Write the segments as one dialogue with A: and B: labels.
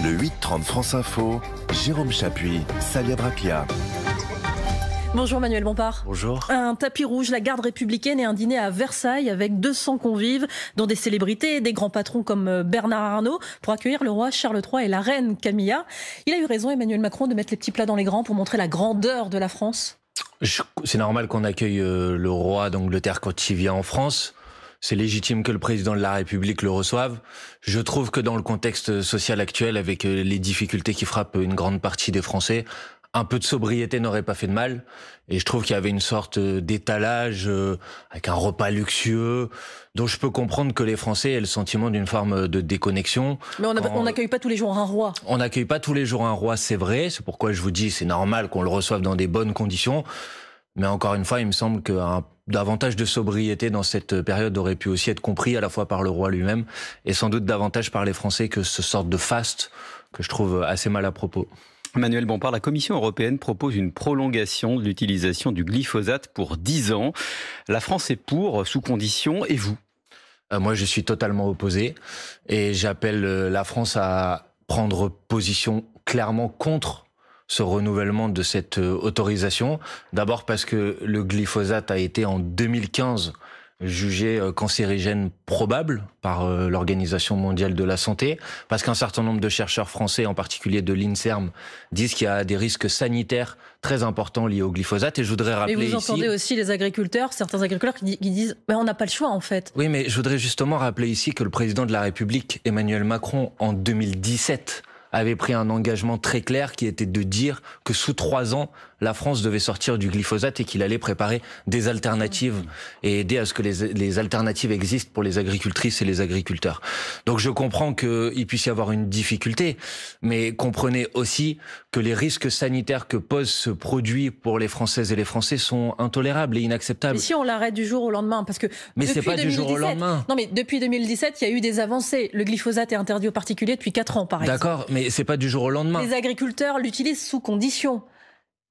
A: Le 8-30 France Info, Jérôme Chapuis, Salia Braclia.
B: Bonjour Manuel Bompard.
C: Bonjour.
B: Un tapis rouge, la garde républicaine et un dîner à Versailles avec 200 convives, dont des célébrités et des grands patrons comme Bernard Arnault, pour accueillir le roi Charles III et la reine Camilla. Il a eu raison, Emmanuel Macron, de mettre les petits plats dans les grands pour montrer la grandeur de la France.
C: C'est normal qu'on accueille le roi d'Angleterre quand il vient en France. C'est légitime que le président de la République le reçoive. Je trouve que dans le contexte social actuel, avec les difficultés qui frappent une grande partie des Français, un peu de sobriété n'aurait pas fait de mal. Et je trouve qu'il y avait une sorte d'étalage avec un repas luxueux, dont je peux comprendre que les Français aient le sentiment d'une forme de déconnexion.
B: Mais on n'accueille pas tous les jours un roi.
C: On n'accueille pas tous les jours un roi, c'est vrai. C'est pourquoi je vous dis, c'est normal qu'on le reçoive dans des bonnes conditions. Mais encore une fois, il me semble qu'un davantage de sobriété dans cette période aurait pu aussi être compris à la fois par le roi lui-même et sans doute davantage par les Français que ce sorte de faste que je trouve assez mal à propos.
D: Manuel Bompard, la Commission européenne propose une prolongation de l'utilisation du glyphosate pour 10 ans. La France est pour, sous condition, et vous ?
C: Moi, je suis totalement opposé et j'appelle la France à prendre position clairement contre ce renouvellement de cette autorisation. D'abord parce que le glyphosate a été en 2015 jugé cancérigène probable par l'Organisation mondiale de la santé, parce qu'un certain nombre de chercheurs français, en particulier de l'INSERM, disent qu'il y a des risques sanitaires très importants liés au glyphosate. Et je voudrais rappeler ici...
B: Et vous entendez aussi les agriculteurs, certains agriculteurs qui disent « mais on n'a pas le choix en fait ».
C: Oui, mais je voudrais justement rappeler ici que le président de la République, Emmanuel Macron, en 2017... avait pris un engagement très clair qui était de dire que sous 3 ans, la France devait sortir du glyphosate et qu'il allait préparer des alternatives et aider à ce que les alternatives existent pour les agricultrices et les agriculteurs. Donc je comprends qu'il puisse y avoir une difficulté, mais comprenez aussi que les risques sanitaires que pose ce produit pour les Françaises et les Français sont intolérables et inacceptables.
B: Mais si on l'arrête du jour au lendemain, parce que
C: mais c'est pas 2017, du jour au lendemain.
B: Non, mais depuis 2017, il y a eu des avancées. Le glyphosate est interdit aux particuliers depuis 4 ans, par exemple.
C: D'accord, mais c'est pas du jour au lendemain.
B: Les agriculteurs l'utilisent sous condition.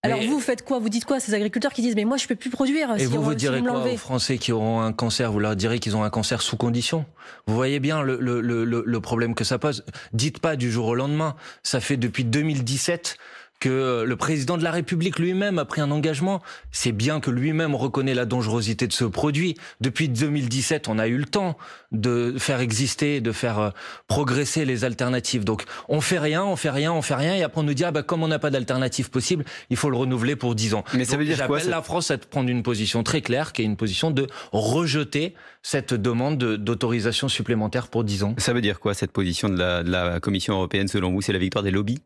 B: Alors vous faites quoi? Vous dites quoi à ces agriculteurs qui disent mais moi je peux plus produire?
C: Et vous direz quoi aux Français qui auront un cancer? Vous leur direz qu'ils ont un cancer sous condition? Vous voyez bien le problème que ça pose. Dites pas du jour au lendemain. Ça fait depuis 2017 que le président de la République lui-même a pris un engagement. C'est bien que lui-même reconnaît la dangerosité de ce produit. Depuis 2017, on a eu le temps de faire exister, de faire progresser les alternatives. Donc, on fait rien, et après on nous dit, comme on n'a pas d'alternative possible, il faut le renouveler pour 10 ans.
D: Mais ça veut dire quoi?
C: J'appelle la France à prendre une position très claire, qui est une position de rejeter cette demande d'autorisation supplémentaire pour 10 ans.
D: Ça veut dire quoi, cette position de la Commission européenne, selon vous? C'est la victoire des lobbies?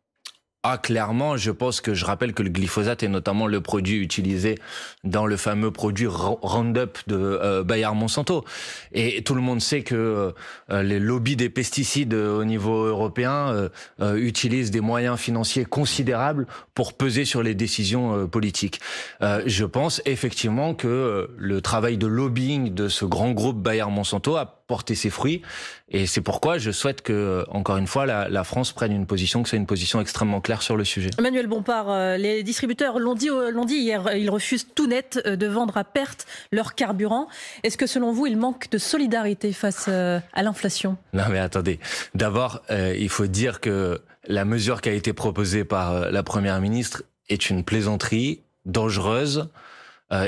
C: Clairement, je rappelle que le glyphosate est notamment le produit utilisé dans le fameux produit Roundup de Bayer-Monsanto. Et tout le monde sait que les lobbies des pesticides au niveau européen utilisent des moyens financiers considérables pour peser sur les décisions politiques. Je pense effectivement que le travail de lobbying de ce grand groupe Bayer-Monsanto a porté ses fruits. Et c'est pourquoi je souhaite que, encore une fois, la France prenne une position, que c'est une position extrêmement claire sur le sujet.
B: Emmanuel Bompard, les distributeurs l'ont dit hier, ils refusent tout net de vendre à perte leur carburant. Est-ce que selon vous, il manque de solidarité face à l'inflation? Non
C: mais attendez, d'abord, il faut dire que la mesure qui a été proposée par la Première ministre est une plaisanterie dangereuse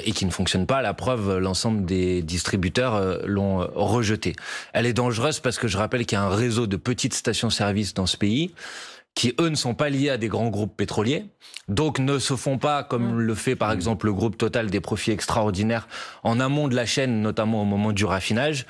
C: et qui ne fonctionne pas. À la preuve, l'ensemble des distributeurs l'ont rejetée. Elle est dangereuse parce que je rappelle qu'il y a un réseau de petites stations-service dans ce pays qui, eux, ne sont pas liés à des grands groupes pétroliers, donc ne se font pas, comme le fait par exemple le groupe Total, des profits extraordinaires en amont de la chaîne, notamment au moment du raffinage.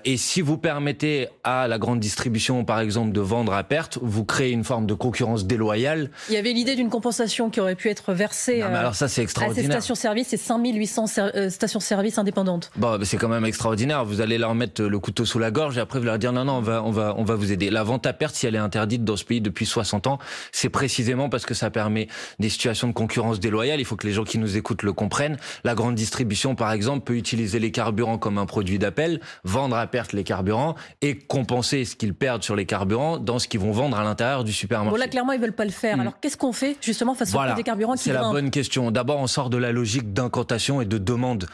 C: Et si vous permettez à la grande distribution, par exemple, de vendre à perte, vous créez une forme de concurrence déloyale.
B: Il y avait l'idée d'une compensation qui aurait pu être versée
C: alors ça, c'est extraordinaire.
B: À ces stations-service, c'est 5800 stations-service indépendantes.
C: Bon, c'est quand même extraordinaire. Vous allez leur mettre le couteau sous la gorge et après vous leur dire non, on va vous aider. La vente à perte, si elle est interdite dans ce pays depuis 60 ans, c'est précisément parce que ça permet des situations de concurrence déloyale. Il faut que les gens qui nous écoutent le comprennent. La grande distribution, par exemple, peut utiliser les carburants comme un produit d'appel, vendre à perte les carburants et compenser ce qu'ils perdent sur les carburants dans ce qu'ils vont vendre à l'intérieur du supermarché.
B: Bon, là, clairement, ils veulent pas le faire. Alors, qu'est-ce qu'on fait, justement, face au prix des carburants qui grimpent ?
C: C'est la bonne question. D'abord, on sort de la logique d'incantation et de demande.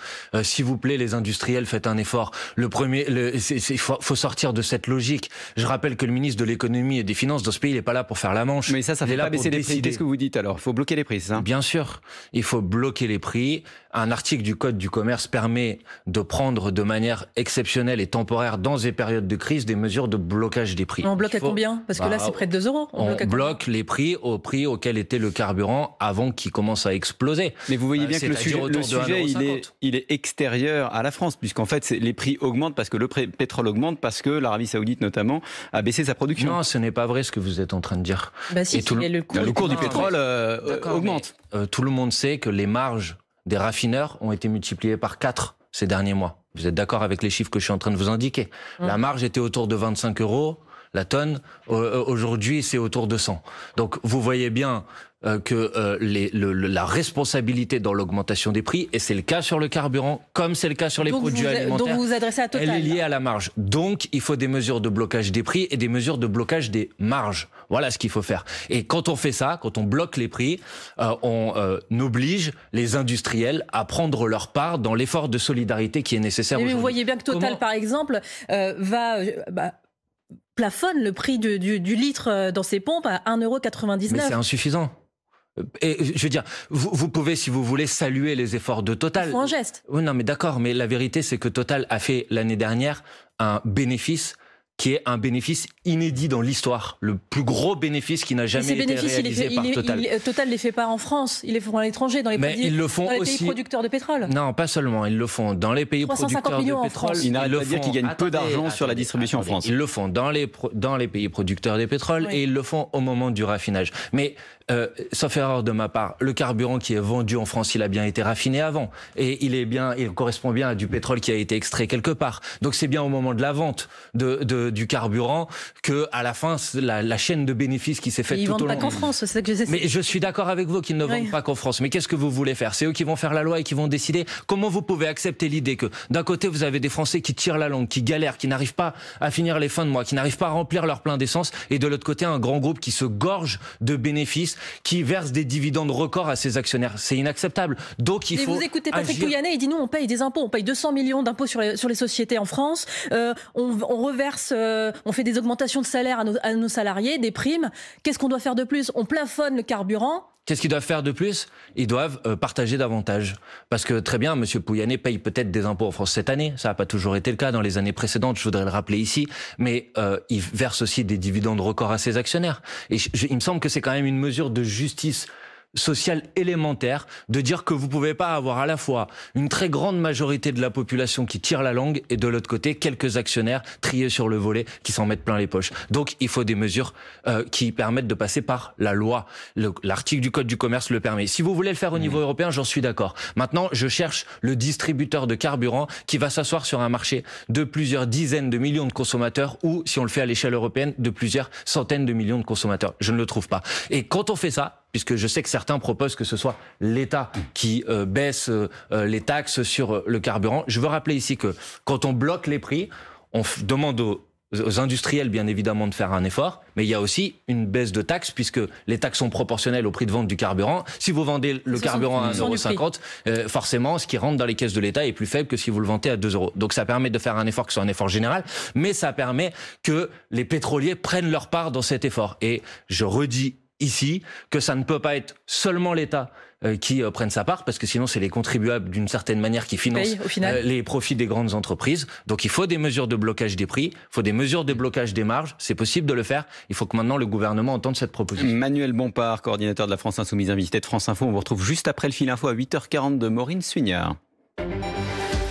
C: S'il vous plaît, les industriels, faites un effort. Il faut sortir de cette logique. Je rappelle que le ministre de l'économie et des finances dans ce pays, il n'est pas là là pour faire la manche.
D: Mais ça fait pas baisser les prix. Qu'est-ce que vous dites alors? Il faut bloquer les prix, ça?
C: Bien sûr, il faut bloquer les prix. Un article du Code du commerce permet de prendre de manière exceptionnelle et temporaire dans des périodes de crise des mesures de blocage des prix.
B: On bloque à combien? Parce que là, c'est près de 2 €.
C: On bloque les prix au prix auquel était le carburant avant qu'il commence à exploser.
D: Mais vous voyez bien que le sujet il est extérieur à la France, puisqu'en fait, les prix augmentent parce que le pétrole augmente, parce que l'Arabie Saoudite, notamment, a baissé sa production.
C: Non, ce n'est pas vrai ce que vous êtes en train de dire.
B: Bah si, le cours
C: du
D: pétrole augmente.
C: Tout le monde sait que les marges des raffineurs ont été multipliées par 4 ces derniers mois. Vous êtes d'accord avec les chiffres que je suis en train de vous indiquer? La marge était autour de 25 € la tonne. Aujourd'hui, c'est autour de 100. Donc, vous voyez bien que la responsabilité dans l'augmentation des prix, et c'est le cas sur le carburant, comme c'est le cas sur les produits alimentaires,
B: donc vous vous adressez à Total,
C: elle est liée à la marge. Donc, il faut des mesures de blocage des prix et des mesures de blocage des marges. Voilà ce qu'il faut faire. Et quand on fait ça, quand on bloque les prix, on oblige les industriels à prendre leur part dans l'effort de solidarité qui est nécessaire aujourd'hui.
B: Mais vous voyez bien que Total, par exemple, plafonne le prix du litre dans ses pompes à 1,99 €.
C: Mais c'est insuffisant. Et je veux dire, vous pouvez, si vous voulez, saluer les efforts de Total.
B: Il faut un geste.
C: Oui, non, mais d'accord, mais la vérité, c'est que Total a fait l'année dernière un bénéfice qui est un bénéfice inédit dans l'histoire, le plus gros bénéfice qui n'a jamais été réalisé par Total.
B: Total ne les fait pas en France, ils les font à l'étranger, dans les pays producteurs de pétrole.
C: Non, pas seulement, ils le font dans les pays producteurs de pétrole.
D: Ils n'arrêtent pas de dire qu'ils gagnent peu d'argent sur la distribution en France.
C: Ils le font dans les pays producteurs de pétrole, et ils le font au moment du raffinage. Mais sauf erreur de ma part, le carburant qui est vendu en France, il a bien été raffiné avant, et il correspond bien à du pétrole qui a été extrait quelque part. Donc c'est bien au moment de la vente du carburant que à la fin la chaîne de bénéfices qui s'est faite tout au long.
B: Ils vendent pas qu'en France, c'est ça que j'essaie.
C: Mais je suis d'accord avec vous qu'ils ne vendent pas qu'en France. Mais qu'est-ce que vous voulez faire? C'est eux qui vont faire la loi et qui vont décider. Comment vous pouvez accepter l'idée que d'un côté vous avez des Français qui tirent la langue, qui galèrent, qui n'arrivent pas à finir les fins de mois, qui n'arrivent pas à remplir leur plein d'essence, et de l'autre côté un grand groupe qui se gorge de bénéfices, qui verse des dividendes records à ses actionnaires? C'est inacceptable. Donc il faut.
B: Vous écoutez Patrick Pouyanné, il dit nous on paye des impôts, on paye 200 millions d'impôts sur les sociétés en France, on reverse, on fait des augmentations de salaire à nos salariés, des primes. Qu'est-ce qu'on doit faire de plus? On plafonne le carburant.
C: Qu'est-ce qu'ils doivent faire de plus? Ils doivent partager davantage. Parce que très bien, M. Pouyanné paye peut-être des impôts en France cette année. Ça n'a pas toujours été le cas dans les années précédentes, je voudrais le rappeler ici. Mais il verse aussi des dividendes records à ses actionnaires. Et il me semble que c'est quand même une mesure de justice social élémentaire de dire que vous pouvez pas avoir à la fois une très grande majorité de la population qui tire la langue et de l'autre côté quelques actionnaires triés sur le volet qui s'en mettent plein les poches. Donc il faut des mesures qui permettent de passer par la loi. L'article du Code du commerce le permet. Si vous voulez le faire au niveau européen, j'en suis d'accord. Maintenant, je cherche le distributeur de carburant qui va s'asseoir sur un marché de plusieurs dizaines de millions de consommateurs, ou si on le fait à l'échelle européenne, de plusieurs centaines de millions de consommateurs. Je ne le trouve pas. Et quand on fait ça, puisque je sais que certains proposent que ce soit l'État qui baisse les taxes sur le carburant. Je veux rappeler ici que quand on bloque les prix, on demande aux industriels, bien évidemment, de faire un effort, mais il y a aussi une baisse de taxes, puisque les taxes sont proportionnelles au prix de vente du carburant. Si vous vendez le carburant à 1,50 €, forcément, ce qui rentre dans les caisses de l'État est plus faible que si vous le vendez à 2 €. Donc ça permet de faire un effort qui soit un effort général, mais ça permet que les pétroliers prennent leur part dans cet effort. Et je redis ici que ça ne peut pas être seulement l'État qui prenne sa part, parce que sinon c'est les contribuables d'une certaine manière qui financent les profits des grandes entreprises. Donc il faut des mesures de blocage des prix, il faut des mesures de blocage des marges, c'est possible de le faire, il faut que maintenant le gouvernement entende cette proposition.
D: Manuel Bompard, coordinateur de la France Insoumise, invité de France Info, on vous retrouve juste après le fil info à 8h40 de Maureen Suignard.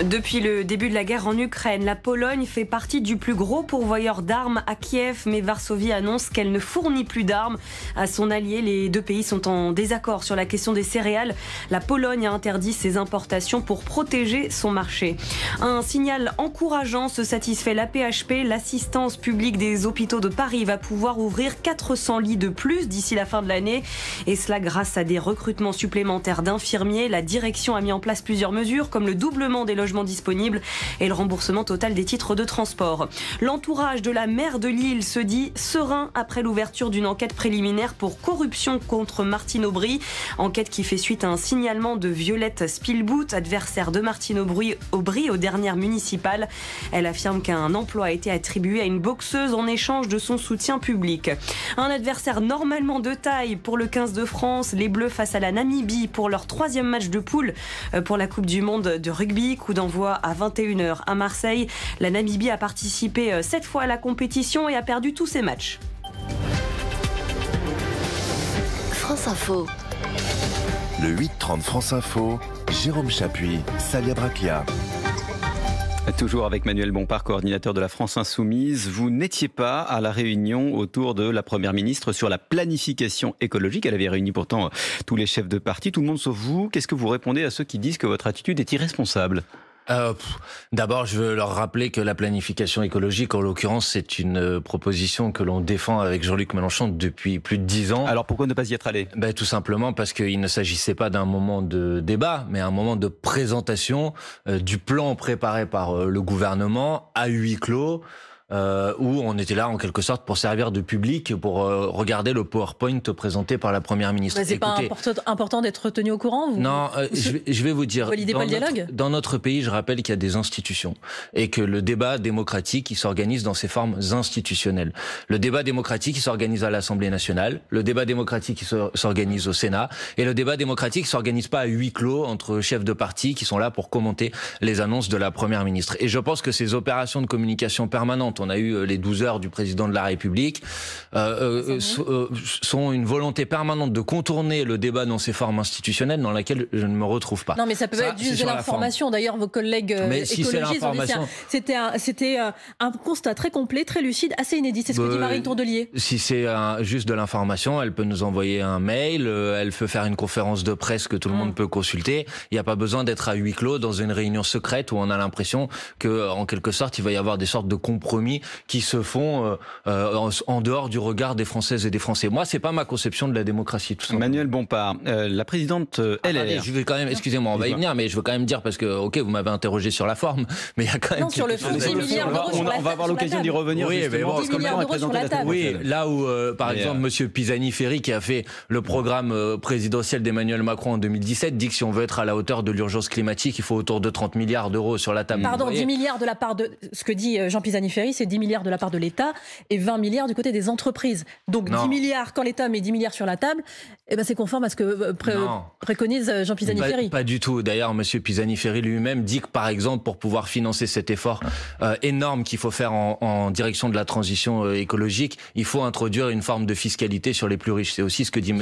E: Depuis le début de la guerre en Ukraine, la Pologne fait partie du plus gros pourvoyeur d'armes à Kiev, mais Varsovie annonce qu'elle ne fournit plus d'armes à son allié. Les deux pays sont en désaccord sur la question des céréales. La Pologne a interdit ses importations pour protéger son marché. Un signal encourageant se satisfait l'AP-HP. L'Assistance publique des hôpitaux de Paris va pouvoir ouvrir 400 lits de plus d'ici la fin de l'année. Et cela grâce à des recrutements supplémentaires d'infirmiers. La direction a mis en place plusieurs mesures, comme le doublement des logements logements disponibles et le remboursement total des titres de transport. L'entourage de la maire de Lille se dit serein après l'ouverture d'une enquête préliminaire pour corruption contre Martine Aubry. Enquête qui fait suite à un signalement de Violette Spielbout, adversaire de Martine Aubry aux dernières municipales. Elle affirme qu'un emploi a été attribué à une boxeuse en échange de son soutien public. Un adversaire normalement de taille pour le 15 de France, les Bleus face à la Namibie pour leur 3e match de poule pour la Coupe du Monde de rugby. Coup d'envoi à 21h à Marseille. La Namibie a participé 7 fois à la compétition et a perdu tous ses matchs.
A: France Info. Le 8-30 France Info, Jérôme Chapuis, Salia Braclia.
D: Toujours avec Manuel Bompard, coordinateur de la France Insoumise. Vous n'étiez pas à la réunion autour de la Première ministre sur la planification écologique. Elle avait réuni pourtant tous les chefs de parti, tout le monde sauf vous. Qu'est-ce que vous répondez à ceux qui disent que votre attitude est irresponsable ?
C: D'abord, je veux leur rappeler que la planification écologique, en l'occurrence, c'est une proposition que l'on défend avec Jean-Luc Mélenchon depuis plus de 10 ans.
D: Alors pourquoi ne pas y être allé ?
C: Tout simplement parce qu'il ne s'agissait pas d'un moment de débat, mais un moment de présentation du plan préparé par le gouvernement à huis clos. Où on était là en quelque sorte pour servir de public, pour regarder le PowerPoint présenté par la Première ministre.
B: C'est pas important d'être tenu au courant
C: Non, je vais vous dire,
B: vous validez pas le dialogue ?
C: Dans notre pays, je rappelle qu'il y a des institutions et que le débat démocratique, il s'organise dans ses formes institutionnelles. Le débat démocratique, il s'organise à l'Assemblée nationale, le débat démocratique, il s'organise au Sénat, et le débat démocratique ne s'organise pas à huis clos entre chefs de parti qui sont là pour commenter les annonces de la Première ministre. Et je pense que ces opérations de communication permanente, on a eu les 12 heures du président de la République, sont une volonté permanente de contourner le débat dans ses formes institutionnelles dans laquelle je ne me retrouve pas.
B: Non, mais ça peut être juste de l'information. D'ailleurs, vos collègues écologistes ont dit c'était un constat très complet, très lucide, assez inédit. C'est ce que dit Marine Tourdelier.
C: Si c'est juste de l'information, elle peut nous envoyer un mail, elle peut faire une conférence de presse que tout le monde peut consulter. Il n'y a pas besoin d'être à huis clos dans une réunion secrète où on a l'impression que, en quelque sorte, il va y avoir des sortes de compromis qui se font en dehors du regard des Françaises et des Français. Moi, c'est pas ma conception de la démocratie, tout simplement.
D: Manuel Bompard, la présidente LR.
C: Je vais quand même, excusez-moi, on va y venir, mais je veux quand même dire, parce que, ok, vous m'avez interrogé sur la forme, mais il y a quand même...
B: Non, sur le fond, 10 milliards d'euros sur la table.
D: On va avoir l'occasion d'y revenir.
C: Oui, mais bon,
B: 10 milliards d'euros sur la table.
C: Oui, là où, par exemple, monsieur Pisani-Ferry, qui a fait le programme présidentiel d'Emmanuel Macron en 2017, dit que si on veut être à la hauteur de l'urgence climatique, il faut autour de 30 milliards d'euros sur la table.
B: Pardon, 10 milliards de la part de... Ce que dit Jean Pisani-Ferry, c'est 10 milliards de la part de l'État et 20 milliards du côté des entreprises. Donc 10 milliards, quand l'État met 10 milliards sur la table, c'est conforme à ce que préconise Jean Pisani-Ferry.
C: Pas du tout. D'ailleurs, M. Pisani-Ferry lui-même dit que, par exemple, pour pouvoir financer cet effort énorme qu'il faut faire en direction de la transition écologique, il faut introduire une forme de fiscalité sur les plus riches. C'est aussi ce que dit M.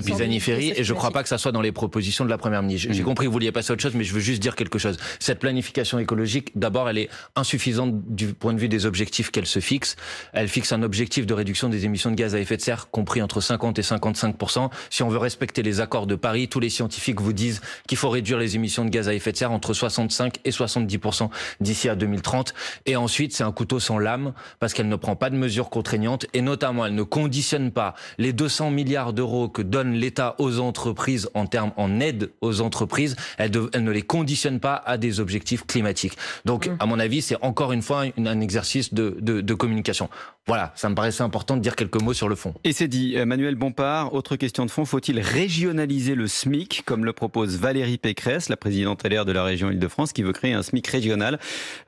C: Pisani-Ferry, et je ne crois pas que ça soit dans les propositions de la Première ministre. J'ai compris que vous vouliez passer à autre chose, mais je veux juste dire quelque chose. Cette planification écologique, d'abord, elle est insuffisante du point de vue des objectifs qu'elle se fixe. Elle fixe un objectif de réduction des émissions de gaz à effet de serre compris entre 50 et 55%. Si on veut respecter les accords de Paris, tous les scientifiques vous disent qu'il faut réduire les émissions de gaz à effet de serre entre 65 et 70% d'ici à 2030. Et ensuite, c'est un couteau sans lame parce qu'elle ne prend pas de mesures contraignantes et notamment, elle ne conditionne pas les 200 milliards d'euros que donne l'État aux entreprises en aide aux entreprises. Elle ne les conditionne pas à des objectifs climatiques. Donc, à mon avis, c'est encore une fois un exercice de communication. Voilà, ça me paraissait important de dire quelques mots sur le fond.
D: Et c'est dit. Manuel Bompard, autre question de fond, faut-il régionaliser le SMIC, comme le propose Valérie Pécresse, la présidente LR de la région Île-de-France, qui veut créer un SMIC régional,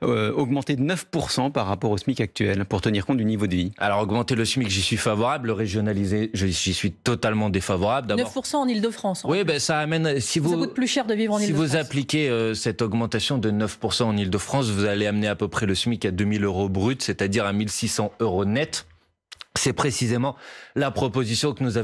D: augmenter de 9% par rapport au SMIC actuel, pour tenir compte du niveau de vie?
C: Alors, augmenter le SMIC, j'y suis favorable. Le régionaliser, j'y suis totalement défavorable.
B: 9% en Île-de-France.
C: Oui, ça amène...
B: Ça coûte plus cher de vivre en Île-de-France.
C: Si vous appliquez cette augmentation de 9% en Île-de-France, vous allez amener à peu près le SMIC à 2 000 € brut, c'est-à-dire à 1 600 € net. C'est précisément la proposition que nous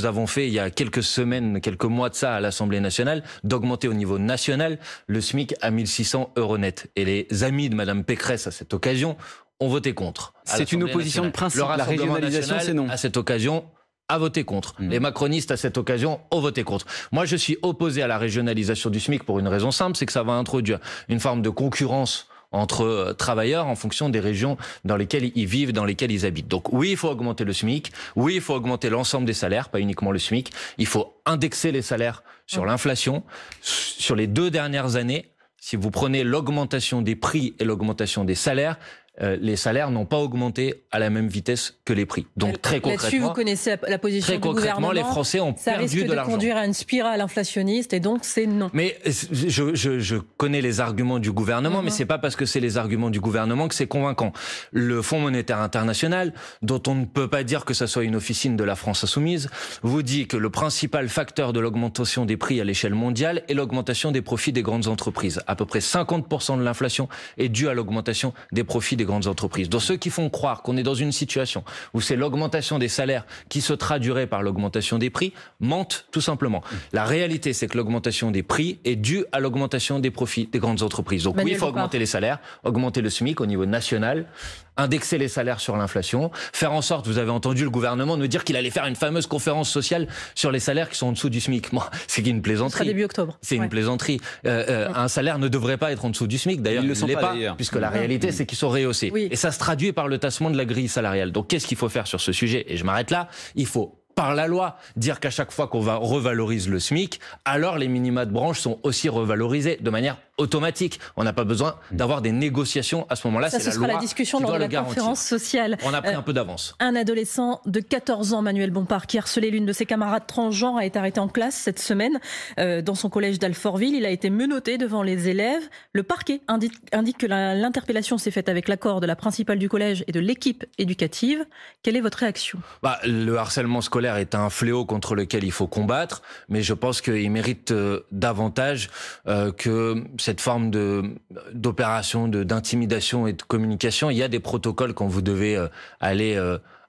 C: avons fait il y a quelques semaines, quelques mois de ça à l'Assemblée nationale, d'augmenter au niveau national le SMIC à 1 600 € net. Et les amis de Madame Pécresse, à cette occasion, ont voté contre.
D: C'est une opposition de principe. La régionalisation, c'est non.
C: À cette occasion, a voté contre. Les macronistes, à cette occasion, ont voté contre. Moi, je suis opposé à la régionalisation du SMIC pour une raison simple, c'est que ça va introduire une forme de concurrence entre travailleurs en fonction des régions dans lesquelles ils vivent, dans lesquelles ils habitent. Donc oui, il faut augmenter le SMIC, oui, il faut augmenter l'ensemble des salaires, pas uniquement le SMIC, il faut indexer les salaires sur l'inflation. Sur les 2 dernières années, si vous prenez l'augmentation des prix et l'augmentation des salaires, les salaires n'ont pas augmenté à la même vitesse que les prix. Donc très concrètement,
B: là-dessus, vous connaissez la position du gouvernement.
C: Les Français ont perdu de l'argent.
B: Ça risque de conduire à une spirale inflationniste et donc c'est non.
C: Mais je connais les arguments du gouvernement, mais c'est pas parce que c'est les arguments du gouvernement que c'est convaincant. Le Fonds monétaire international, dont on ne peut pas dire que ça soit une officine de la France insoumise, vous dit que le principal facteur de l'augmentation des prix à l'échelle mondiale est l'augmentation des profits des grandes entreprises. À peu près 50% de l'inflation est due à l'augmentation des profits des grandes entreprises. Donc ceux qui font croire qu'on est dans une situation où c'est l'augmentation des salaires qui se traduirait par l'augmentation des prix mentent tout simplement. La réalité, c'est que l'augmentation des prix est due à l'augmentation des profits des grandes entreprises. Donc oui, il faut augmenter les salaires, augmenter le SMIC au niveau national, indexer les salaires sur l'inflation, faire en sorte, vous avez entendu le gouvernement nous dire qu'il allait faire une fameuse conférence sociale sur les salaires qui sont en dessous du SMIC. Moi, c'est qu'une plaisanterie.
B: Ce sera début octobre.
C: C'est une plaisanterie. Un salaire ne devrait pas être en dessous du SMIC. D'ailleurs, il ne l'est pas, puisque la réalité, c'est qu'ils sont rehaussés. Oui. Et ça se traduit par le tassement de la grille salariale. Donc, qu'est-ce qu'il faut faire sur ce sujet? Et je m'arrête là. Il faut, par la loi, dire qu'à chaque fois qu'on revaloriser le SMIC, alors les minima de branche sont aussi revalorisés de manière automatique. On n'a pas besoin d'avoir des négociations à ce moment-là.
B: Ça, ce sera la discussion lors de la conférence sociale.
C: On a pris un peu d'avance.
B: Un adolescent de 14 ans, Manuel Bompard, qui harcelait l'une de ses camarades transgenres, a été arrêté en classe cette semaine dans son collège d'Alfortville. Il a été menotté devant les élèves. Le parquet indique que l'interpellation s'est faite avec l'accord de la principale du collège et de l'équipe éducative. Quelle est votre réaction?
C: Le harcèlement scolaire est un fléau contre lequel il faut combattre, mais je pense qu'il mérite davantage que cette forme d'opération, d'intimidation et de communication. Il y a des protocoles quand vous devez aller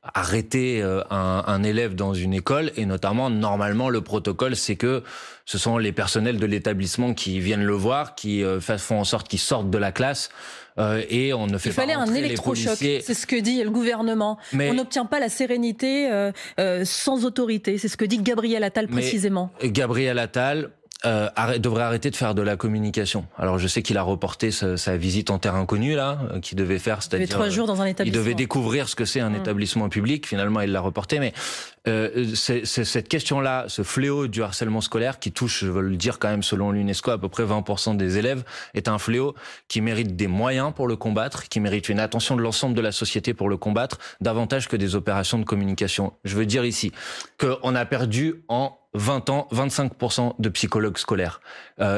C: arrêter un élève dans une école, et notamment, normalement, le protocole, c'est que ce sont les personnels de l'établissement qui viennent le voir, qui font en sorte qu'il sorte de la classe, et on ne fait pas rentrer les policiers. Il fallait un électrochoc,
B: c'est ce que dit le gouvernement. Mais on n'obtient pas la sérénité sans autorité, c'est ce que dit Gabriel Attal précisément.
C: Gabriel Attal devrait arrêter de faire de la communication. Alors je sais qu'il a reporté sa visite en terre inconnue là, qu'il devait faire, c'est-à-dire
B: 3 jours dans un établissement.
C: Il devait découvrir ce que c'est un établissement public. Finalement, il l'a reporté. Mais c'est cette question-là, ce fléau du harcèlement scolaire qui touche, je veux le dire quand même, selon l'UNESCO, à peu près 20% des élèves, est un fléau qui mérite des moyens pour le combattre, qui mérite une attention de l'ensemble de la société pour le combattre, davantage que des opérations de communication. Je veux dire ici qu'on a perdu en 20 ans, 25% de psychologues scolaires.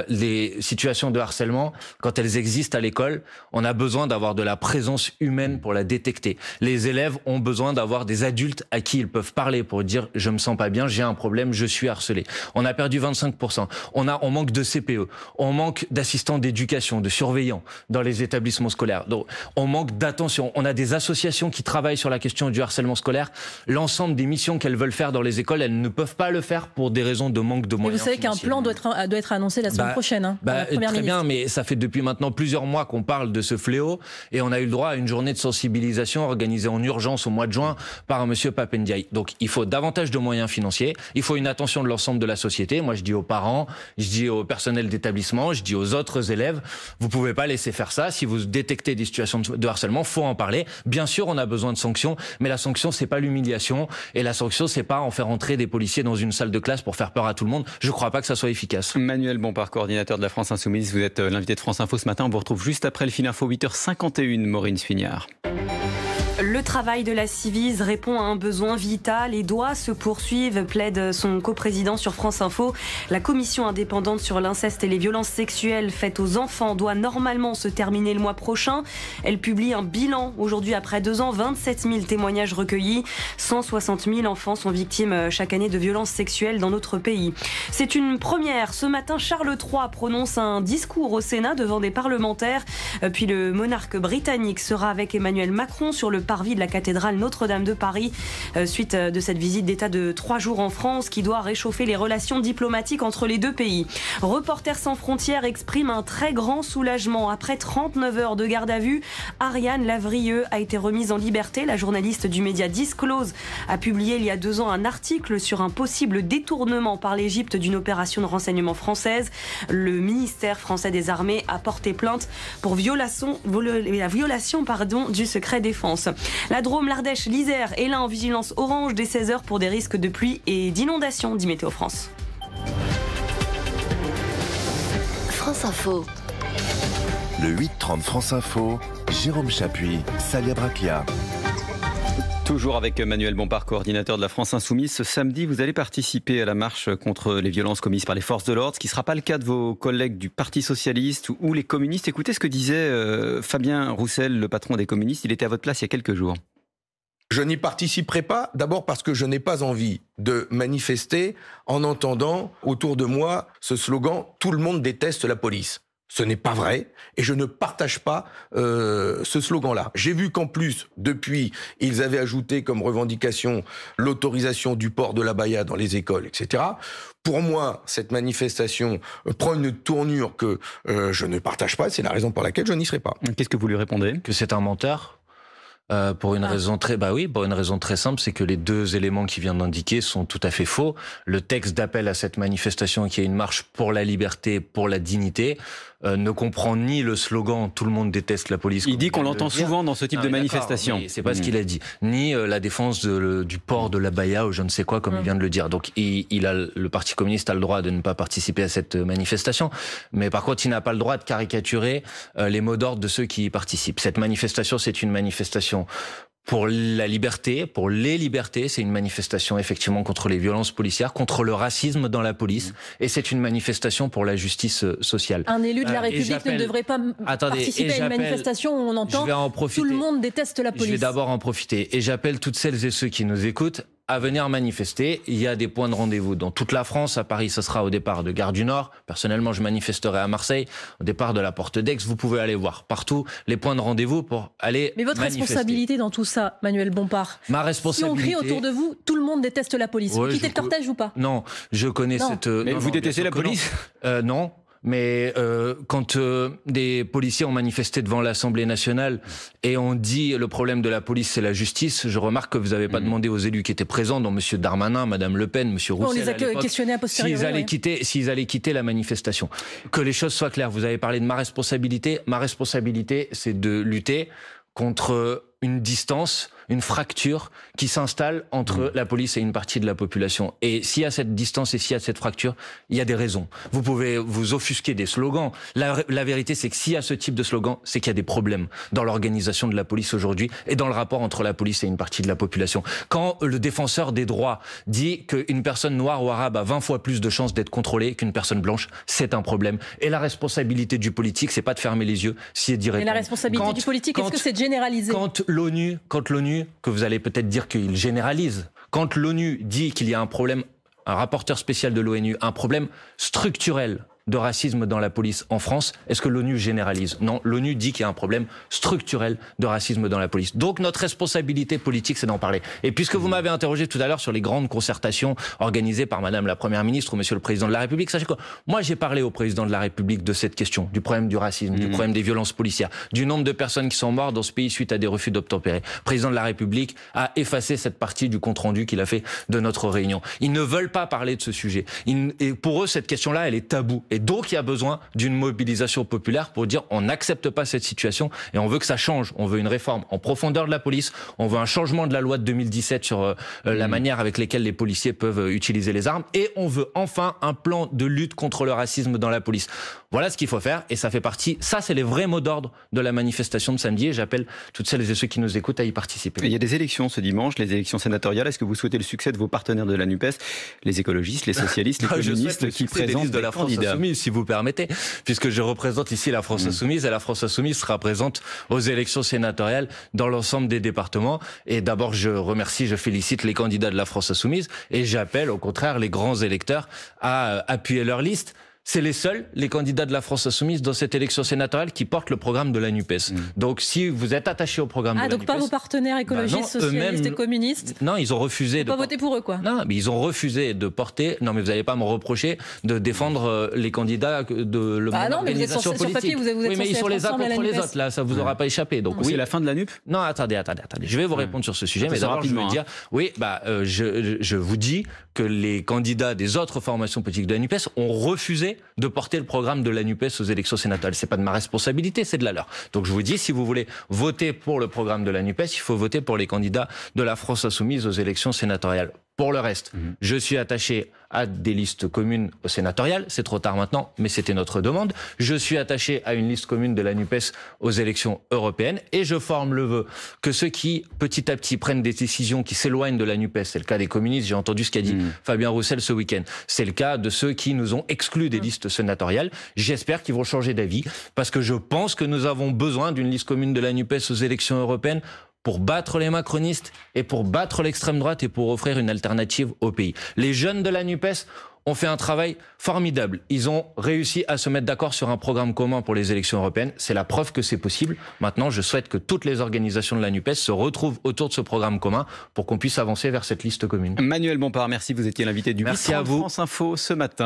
C: Les situations de harcèlement, quand elles existent à l'école, on a besoin d'avoir de la présence humaine pour la détecter. Les élèves ont besoin d'avoir des adultes à qui ils peuvent parler pour dire « je me sens pas bien, j'ai un problème, je suis harcelé ». On a perdu 25%. On manque de CPE, on manque d'assistants d'éducation, de surveillants dans les établissements scolaires. Donc, on manque d'attention. On a des associations qui travaillent sur la question du harcèlement scolaire. L'ensemble des missions qu'elles veulent faire dans les écoles, elles ne peuvent pas le faire pour des raisons de manque de moyens.
B: Et vous savez qu'un plan doit être annoncé la semaine prochaine.
C: Très bien, mais ça fait depuis maintenant plusieurs mois qu'on parle de ce fléau et on a eu le droit à une journée de sensibilisation organisée en urgence au mois de juin par monsieur Pape Ndiaye. Donc il faut davantage de moyens financiers, il faut une attention de l'ensemble de la société. Moi je dis aux parents, je dis au personnel d'établissement, je dis aux autres élèves, vous pouvez pas laisser faire ça. Si vous détectez des situations de harcèlement, faut en parler. Bien sûr, on a besoin de sanctions, mais la sanction c'est pas l'humiliation et la sanction c'est pas en faire entrer des policiers dans une salle de classe pour faire peur à tout le monde. Je ne crois pas que ça soit efficace.
D: Manuel Bompard, coordinateur de la France Insoumise, vous êtes l'invité de France Info ce matin. On vous retrouve juste après le fil info 8h51, Maureen Sfignard.
E: Le travail de la Civise répond à un besoin vital et doit se poursuivre, plaide son coprésident sur France Info. La commission indépendante sur l'inceste et les violences sexuelles faites aux enfants doit normalement se terminer le mois prochain. Elle publie un bilan aujourd'hui après 2 ans, 27 000 témoignages recueillis. 160 000 enfants sont victimes chaque année de violences sexuelles dans notre pays. C'est une première. Ce matin, Charles III prononce un discours au Sénat devant des parlementaires. Puis le monarque britannique sera avec Emmanuel Macron sur le parvis de la cathédrale Notre-Dame de Paris, suite de cette visite d'État de 3 jours en France qui doit réchauffer les relations diplomatiques entre les deux pays. Reporters sans frontières exprime un très grand soulagement. Après 39 heures de garde à vue, Ariane Lavrieux a été remise en liberté. La journaliste du média Disclose a publié il y a 2 ans un article sur un possible détournement par l'Égypte d'une opération de renseignement française. Le ministère français des Armées a porté plainte pour la violation du secret défense. La Drôme, l'Ardèche, l'Isère et l'Ain en vigilance orange dès 16h pour des risques de pluie et d'inondation, dit Météo France.
F: France Info.
A: Le 8-30 France Info, Jérôme Chapuis, Salia Braclia.
D: Toujours avec Manuel Bompard, coordinateur de la France Insoumise. Ce samedi, vous allez participer à la marche contre les violences commises par les forces de l'ordre, ce qui ne sera pas le cas de vos collègues du Parti Socialiste ou les communistes. Écoutez ce que disait Fabien Roussel, le patron des communistes. Il était à votre place il y a quelques jours.
F: Je n'y participerai pas, d'abord parce que je n'ai pas envie de manifester en entendant autour de moi ce slogan « Tout le monde déteste la police ». Ce n'est pas vrai et je ne partage pas ce slogan-là. J'ai vu qu'en plus, depuis, ils avaient ajouté comme revendication l'autorisation du port de l'abaya dans les écoles, etc. Pour moi, cette manifestation prend une tournure que je ne partage pas. C'est la raison pour laquelle je n'y serai pas.
D: Qu'est-ce que vous lui répondez ?
C: Que c'est un menteur. Pour une raison très simple, c'est que les deux éléments qui viennent d'indiquer sont tout à fait faux. Le texte d'appel à cette manifestation, qui est une marche pour la liberté, pour la dignité, ne comprend ni le slogan « Tout le monde déteste la police ».
D: Il dit qu'on l'entend souvent dans ce type de manifestation.
C: C'est pas ce qu'il a dit. Ni la défense du port de l'abaya ou je ne sais quoi, comme il vient de le dire. Donc le Parti communiste a le droit de ne pas participer à cette manifestation. Mais par contre, il n'a pas le droit de caricaturer les mots d'ordre de ceux qui y participent. Cette manifestation, c'est une manifestation pour la liberté, pour les libertés. C'est une manifestation effectivement contre les violences policières, contre le racisme dans la police, et c'est une manifestation pour la justice sociale.
B: Un élu de la République ne devrait pas participer à une manifestation où on entend tout le monde déteste la police.
C: Je vais d'abord en profiter, et j'appelle toutes celles et ceux qui nous écoutent à venir manifester. Il y a des points de rendez-vous dans toute la France. À Paris, ça sera au départ de Gare du Nord. Personnellement, je manifesterai à Marseille, au départ de la Porte d'Aix. Vous pouvez aller voir partout les points de rendez-vous pour aller manifester.
B: Mais votre responsabilité dans tout ça, Manuel Bompard,
C: ma responsabilité...
B: Si on crie autour de vous, tout le monde déteste la police. Vous quittez le cortège ou pas?
C: Non, je connais cette...
D: Mais vous détestez la police?
C: Non. Mais quand des policiers ont manifesté devant l'Assemblée nationale et ont dit le problème de la police c'est la justice, je remarque que vous n'avez pas demandé aux élus qui étaient présents, dont M. Darmanin, Mme Le Pen, M. Roussel,
B: on les a questionnés a posteriori,
C: s'ils allaient quitter la manifestation. Que les choses soient claires, vous avez parlé de ma responsabilité. Ma responsabilité, c'est de lutter contre une distance, une fracture qui s'installe entre la police et une partie de la population. Et s'il y a cette distance et s'il y a cette fracture, il y a des raisons. Vous pouvez vous offusquer des slogans. La vérité, c'est que s'il y a ce type de slogan, c'est qu'il y a des problèmes dans l'organisation de la police aujourd'hui et dans le rapport entre la police et une partie de la population. Quand le défenseur des droits dit qu'une personne noire ou arabe a 20 fois plus de chances d'être contrôlée qu'une personne blanche, c'est un problème. Et la responsabilité du politique, c'est pas de fermer les yeux, c'est d'y répondre.
B: Et la responsabilité du politique, est-ce que c'est de généraliser?
C: Quand l'ONU, que vous allez peut-être dire qu'il généralise, quand l'ONU dit qu'il y a un problème, un rapporteur spécial de l'ONU, un problème structurel de racisme dans la police en France, est-ce que l'ONU généralise? Non, l'ONU dit qu'il y a un problème structurel de racisme dans la police. Donc notre responsabilité politique, c'est d'en parler. Et puisque vous m'avez interrogé tout à l'heure sur les grandes concertations organisées par Madame la Première ministre ou Monsieur le Président de la République, sachez que moi j'ai parlé au Président de la République de cette question, du problème du racisme, du problème des violences policières, du nombre de personnes qui sont mortes dans ce pays suite à des refus d'obtempérer. Le Président de la République a effacé cette partie du compte-rendu qu'il a fait de notre réunion. Ils ne veulent pas parler de ce sujet. Et pour eux, cette question-là, elle est taboue. Et donc, il y a besoin d'une mobilisation populaire pour dire on n'accepte pas cette situation et on veut que ça change. On veut une réforme en profondeur de la police. On veut un changement de la loi de 2017 sur la manière avec laquelle les policiers peuvent utiliser les armes. Et on veut enfin un plan de lutte contre le racisme dans la police. Voilà ce qu'il faut faire et ça fait partie, ça c'est les vrais mots d'ordre de la manifestation de samedi et j'appelle toutes celles et ceux qui nous écoutent à y participer.
D: Il y a des élections ce dimanche, les élections sénatoriales. Est-ce que vous souhaitez le succès de vos partenaires de la NUPES, les écologistes, les socialistes, les communistes qui présentent des candidats?
C: Si vous permettez, puisque je représente ici la France Insoumise et la France Insoumise sera présente aux élections sénatoriales dans l'ensemble des départements. Et d'abord, je félicite les candidats de la France Insoumise et j'appelle au contraire les grands électeurs à appuyer leur liste. C'est les candidats de la France Insoumise dans cette élection sénatoriale qui portent le programme de la NUPES. Donc si vous êtes attaché au programme de la NUPES... Ah, donc
B: pas vos partenaires écologistes, socialistes et communistes?
C: Non, ils ont refusé de...
B: Pas voter pour eux, quoi.
C: Non, mais ils ont refusé de porter... Non, mais vous n'allez pas me reprocher de défendre les candidats de l'organisation politique.
B: Sur papier, vous êtes
C: oui, mais ils sont les uns contre les autres, là, ça vous aura pas échappé. Donc
D: oui, c'est la fin de la NUP?
C: Non, attendez. Je vais vous répondre sur ce sujet, mais d'abord, je veux dire... Oui, je vous dis que les candidats des autres formations politiques de la NUPES ont refusé de porter le programme de la NUPES aux élections sénatoriales. C'est pas de ma responsabilité, c'est de la leur. Donc je vous dis, si vous voulez voter pour le programme de la NUPES, il faut voter pour les candidats de la France Insoumise aux élections sénatoriales. Pour le reste, je suis attaché à des listes communes au sénatorial. C'est trop tard maintenant, mais c'était notre demande. Je suis attaché à une liste commune de la NUPES aux élections européennes. Et je forme le vœu que ceux qui, petit à petit, prennent des décisions qui s'éloignent de la NUPES, c'est le cas des communistes, j'ai entendu ce qu'a dit Fabien Roussel ce week-end. C'est le cas de ceux qui nous ont exclus des listes sénatoriales. J'espère qu'ils vont changer d'avis, parce que je pense que nous avons besoin d'une liste commune de la NUPES aux élections européennes pour battre les macronistes et pour battre l'extrême droite et pour offrir une alternative au pays. Les jeunes de la NUPES ont fait un travail formidable. Ils ont réussi à se mettre d'accord sur un programme commun pour les élections européennes. C'est la preuve que c'est possible. Maintenant, je souhaite que toutes les organisations de la NUPES se retrouvent autour de ce programme commun pour qu'on puisse avancer vers cette liste commune.
D: Manuel Bompard, merci. Vous étiez l'invité du 8h30 France Info ce matin.